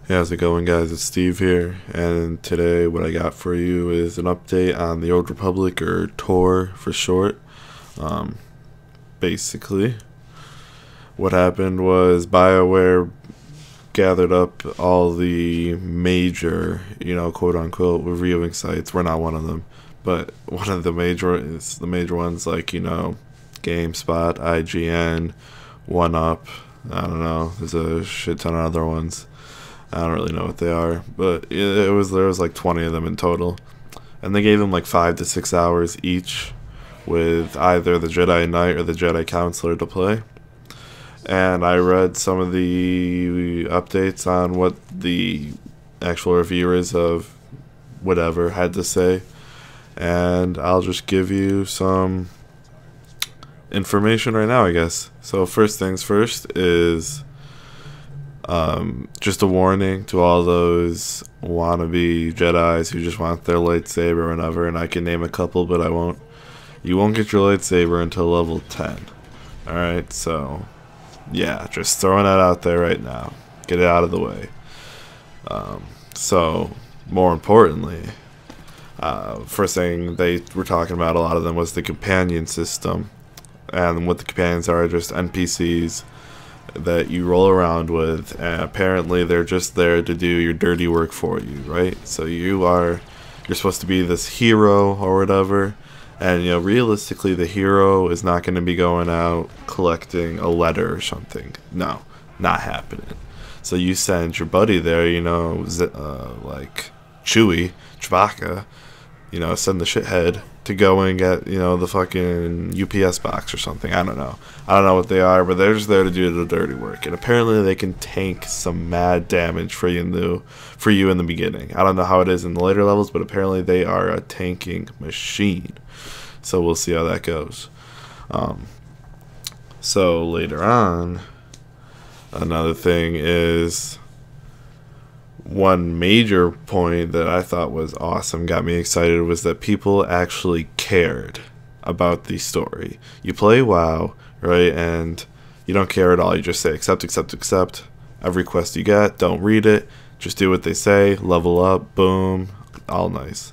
Hey, how's it going, guys? It's Steve here, and today what I got for you is an update on the Old Republic, or TOR for short. Um, Basically, what happened was BioWare gathered up all the major, quote unquote, reviewing sites. We're not one of them, but one of the major ones, like, GameSpot, IGN, OneUp. I don't know. There's a shit ton of other ones. I don't really know what they are, but there was like 20 of them in total, and they gave them like 5 to 6 hours each, with either the Jedi Knight or the Jedi Counselor to play. And I read some of the updates on what the actual reviewers of whatever had to say, and I'll just give you some information right now, I guess. So first things first is just a warning to all those wannabe Jedis who just want their lightsaber or whatever, and I can name a couple, but I won't. You won't get your lightsaber until level 10. Alright, so yeah, just throwing that out there right now. Get it out of the way. So, more importantly, first thing they were talking about, a lot of them, was the companion system. And what the companions are just NPCs that you roll around with, and apparently they're just there to do your dirty work for you, right? So you're supposed to be this hero or whatever, and realistically the hero is not going to be going out collecting a letter or something. No, not happening. So you send your buddy there, like Chewbacca, send the shithead to go and get, the fucking UPS box or something. I don't know. I don't know what they are, but they're just there to do the dirty work. And apparently they can tank some mad damage for you in the beginning. I don't know how it is in the later levels, but apparently they are a tanking machine. So we'll see how that goes. So later on, another thing is, one major point that I thought was awesome, got me excited, was that people actually cared about the story. You play WoW, right, and you don't care at all. You just say accept, accept, accept. Every quest you get, don't read it. Just do what they say, level up, boom, all nice.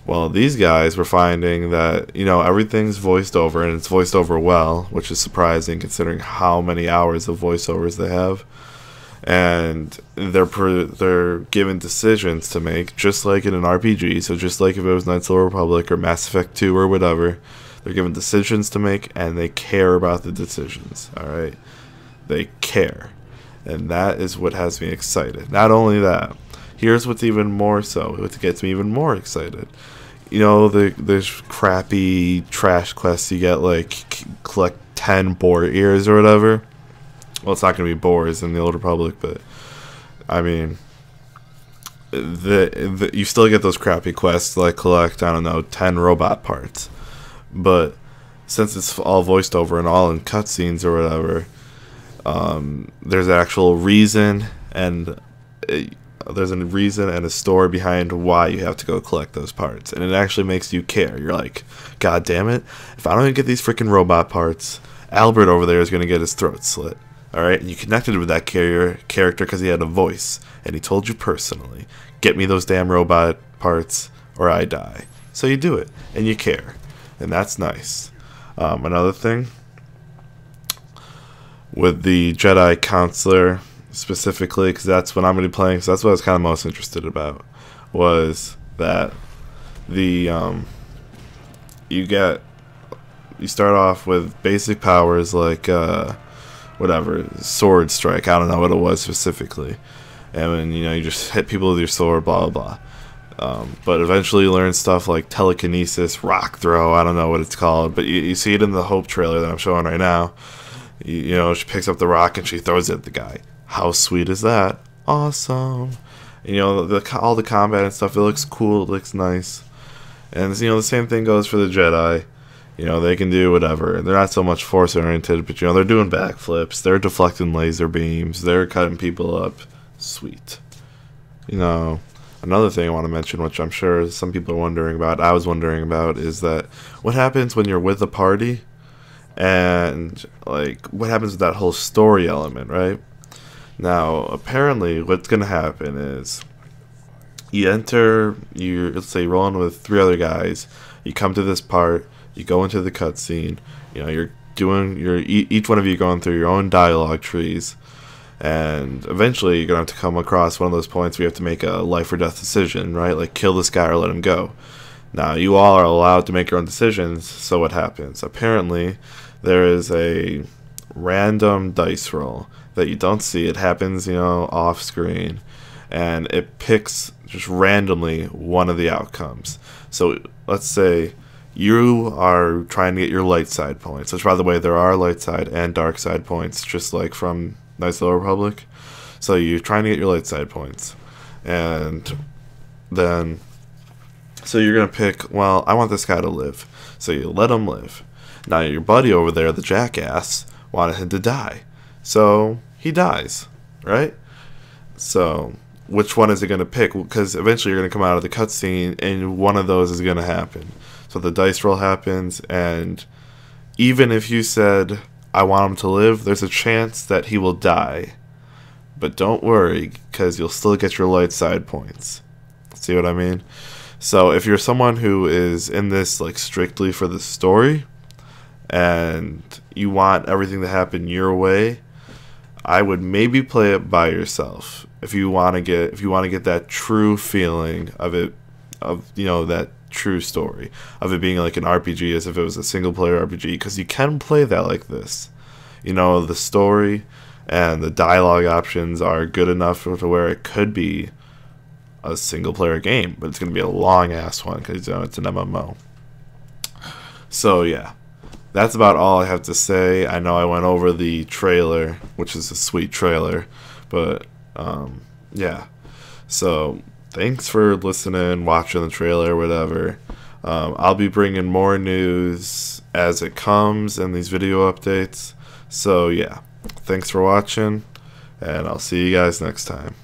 Well, these guys were finding that, everything's voiced over, and it's voiced over well, which is surprising considering how many hours of voiceovers they have. And they're given decisions to make, just like in an RPG. So just like if it was Knights of the Republic or Mass Effect 2 or whatever, they're given decisions to make, and they care about the decisions. All right, they care, and that is what has me excited. Not only that, here's what's even more so. What gets me even more excited. There's crappy trash quests you get, like collect 10 boar ears or whatever. Well, it's not going to be boars in the Old Republic, but I mean, you still get those crappy quests, like collect, I don't know, 10 robot parts. But since it's all voiced over and all in cutscenes or whatever, there's an actual reason, and there's a reason and a story behind why you have to go collect those parts, and it actually makes you care. You're like, God damn it! If I don't even get these freaking robot parts, Albert over there is going to get his throat slit. Alright, and you connected with that character because he had a voice, and he told you personally, get me those damn robot parts or I die. So you do it, and you care, and that's nice. Another thing, with the Jedi Counselor specifically, because that's what I'm going to be playing, so that's what I was kind of most interested about, was that the you start off with basic powers like whatever, sword strike, I don't know what it was specifically, and then you just hit people with your sword, blah blah blah. But eventually you learn stuff like telekinesis, rock throw, I don't know what it's called, but you see it in the Hope trailer that I'm showing right now. She picks up the rock and she throws it at the guy. How sweet is that? Awesome. And, all the combat and stuff, it looks cool, it looks nice. And the same thing goes for the Jedi. They can do whatever. They're not so much force oriented, but they're doing backflips, they're deflecting laser beams, they're cutting people up. Sweet. Another thing I want to mention, which I'm sure some people are wondering about, I was wondering about, is that what happens when you're with a party, and like what happens with that whole story element, right? Now, apparently, what's going to happen is you're, let's say, rolling with 3 other guys. You come to this part, you go into the cutscene, each one of you going through your own dialogue trees, and eventually you're going to have to come across one of those points where you have to make a life or death decision, right? Like, kill this guy or let him go. Now, you all are allowed to make your own decisions, so what happens? Apparently, there is a random dice roll that you don't see. It happens, off screen, and it picks just randomly one of the outcomes. So let's say you are trying to get your light side points, which, by the way, there are light side and dark side points, just like from Knights of the Republic. So you're trying to get your light side points, and then so you're gonna pick, well, I want this guy to live, so you let him live. Now your buddy over there, the jackass, wanted him to die, so he dies, right? So which one is it going to pick? Because eventually you're going to come out of the cutscene and one of those is going to happen. So the dice roll happens, and even if you said, I want him to live, there's a chance that he will die. But don't worry, because you'll still get your light side points. See what I mean? So if you're someone who is in this like strictly for the story, and you want everything to happen your way, I would maybe play it by yourself if you want to get that true feeling of it, that true story of it being like an RPG, as if it was a single player RPG, because you can play that like this. The story and the dialogue options are good enough to where it could be a single player game, but it's going to be a long ass one because it's an MMO. So yeah, that's about all I have to say. I know I went over the trailer, which is a sweet trailer, but yeah. So thanks for listening, watching the trailer, whatever. I'll be bringing more news as it comes and these video updates. So yeah, thanks for watching, and I'll see you guys next time.